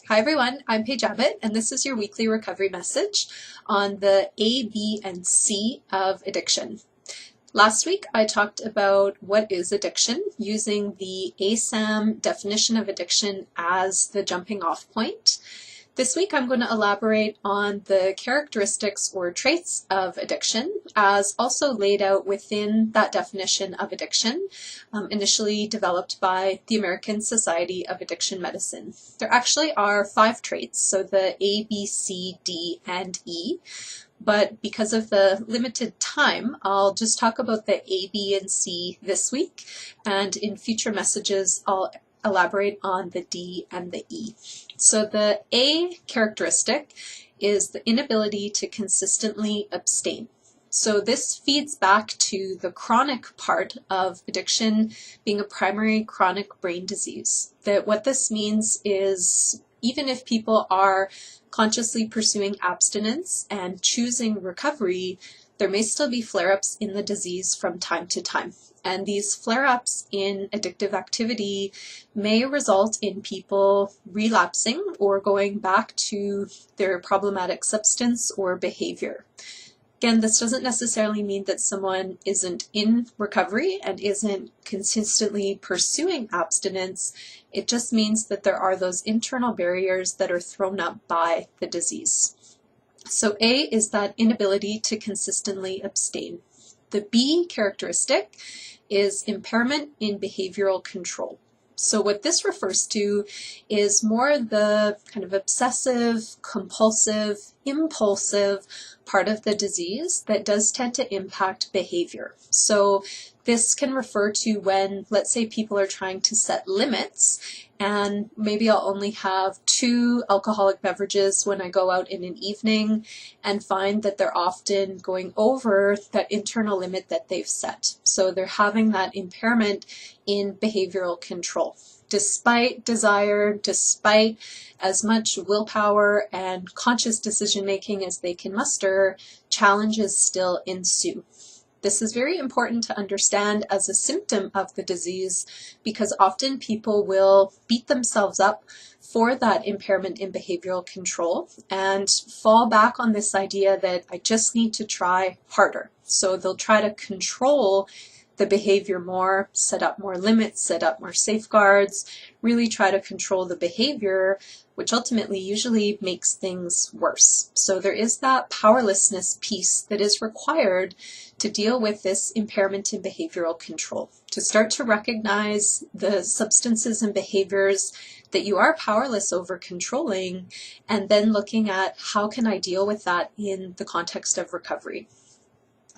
Hi everyone, I'm Paige Abbott, and this is your weekly recovery message on the A, B, and C of addiction. Last week I talked about what is addiction using the ASAM definition of addiction as the jumping off point. This week I'm going to elaborate on the characteristics or traits of addiction as also laid out within that definition of addiction, initially developed by the American Society of Addiction Medicine. There actually are 5 traits, so the A, B, C, D, and E. But because of the limited time, I'll just talk about the A, B, and C this week, and in future messages I'll elaborate on the D and the E. So the A characteristic is the inability to consistently abstain. So this feeds back to the chronic part of addiction being a primary chronic brain disease. That what this means is even if people are consciously pursuing abstinence and choosing recovery, there may still be flare-ups in the disease from time to time. And these flare-ups in addictive activity may result in people relapsing or going back to their problematic substance or behavior. Again, this doesn't necessarily mean that someone isn't in recovery and isn't consistently pursuing abstinence. It just means that there are those internal barriers that are thrown up by the disease. So A is that inability to consistently abstain. The B characteristic is impairment in behavioral control. So what this refers to is more the kind of obsessive, compulsive, impulsive part of the disease that does tend to impact behavior. So this can refer to when, let's say, people are trying to set limits, and maybe I'll only have 2 alcoholic beverages when I go out in an evening, and find that they're often going over that internal limit that they've set. So they're having that impairment in behavioral control. Despite desire, despite as much willpower and conscious decision making as they can muster, challenges still ensue. This is very important to understand as a symptom of the disease because often people will beat themselves up for that impairment in behavioral control and fall back on this idea that I just need to try harder. So they'll try to control the behavior more, set up more limits, set up more safeguards, really try to control the behavior, which ultimately usually makes things worse. So there is that powerlessness piece that is required to deal with this impairment in behavioral control, to start to recognize the substances and behaviors that you are powerless over controlling, and then looking at how can I deal with that in the context of recovery.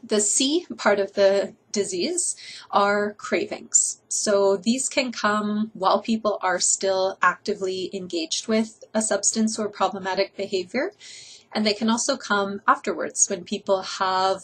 The C part of the disease are cravings. So these can come while people are still actively engaged with a substance or problematic behavior, and they can also come afterwards when people have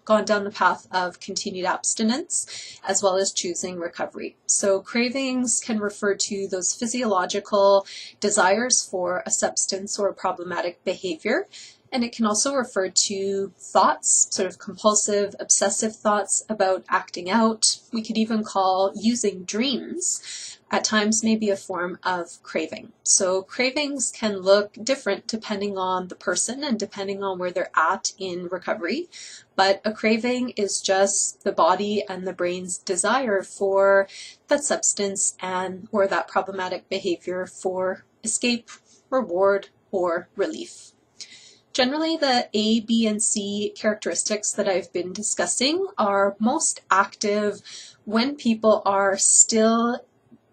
gone down the path of continued abstinence as well as choosing recovery. So cravings can refer to those physiological desires for a substance or a problematic behavior. And it can also refer to thoughts, sort of compulsive, obsessive thoughts about acting out. We could even call using dreams at times maybe a form of craving. So cravings can look different depending on the person and depending on where they're at in recovery. But a craving is just the body and the brain's desire for that substance and or that problematic behavior for escape, reward, or relief. Generally, the A, B, and C characteristics that I've been discussing are most active when people are still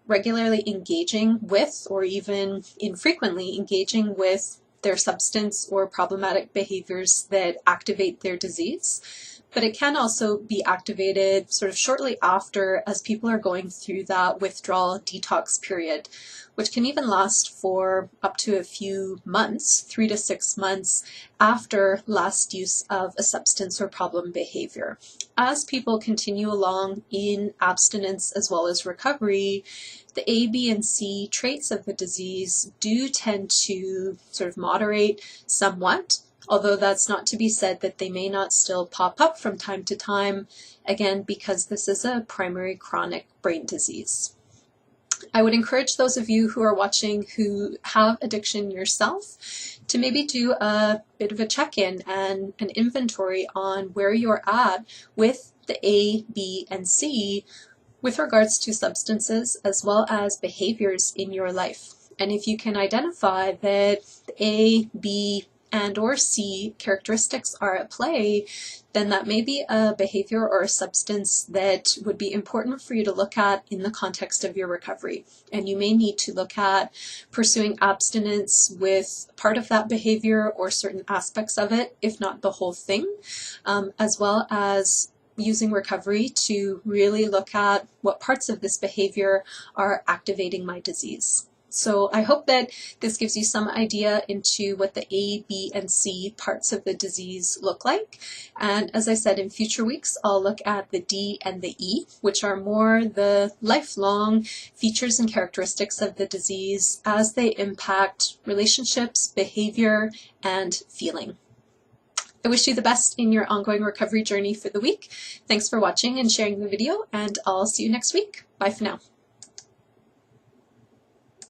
regularly engaging with or even infrequently engaging with their substance or problematic behaviors that activate their disease. But it can also be activated sort of shortly after as people are going through that withdrawal detox period, which can even last for up to a few months, 3 to 6 months after last use of a substance or problem behavior. As people continue along in abstinence as well as recovery, the A, B, and C traits of the disease do tend to sort of moderate somewhat, although that's not to be said that they may not still pop up from time to time, again, because this is a primary chronic brain disease. I would encourage those of you who are watching who have addiction yourself to maybe do a bit of a check-in and an inventory on where you're at with the A, B, and C with regards to substances as well as behaviors in your life. And if you can identify that A, B, and or C characteristics are at play, then that may be a behavior or a substance that would be important for you to look at in the context of your recovery. And you may need to look at pursuing abstinence with part of that behavior or certain aspects of it, if not the whole thing, as well as using recovery to really look at what parts of this behavior are activating my disease. So I hope that this gives you some idea into what the A, B, and C parts of the disease look like. And as I said, in future weeks, I'll look at the D and the E, which are more the lifelong features and characteristics of the disease as they impact relationships, behavior, and feeling. I wish you the best in your ongoing recovery journey for the week. Thanks for watching and sharing the video, and I'll see you next week. Bye for now.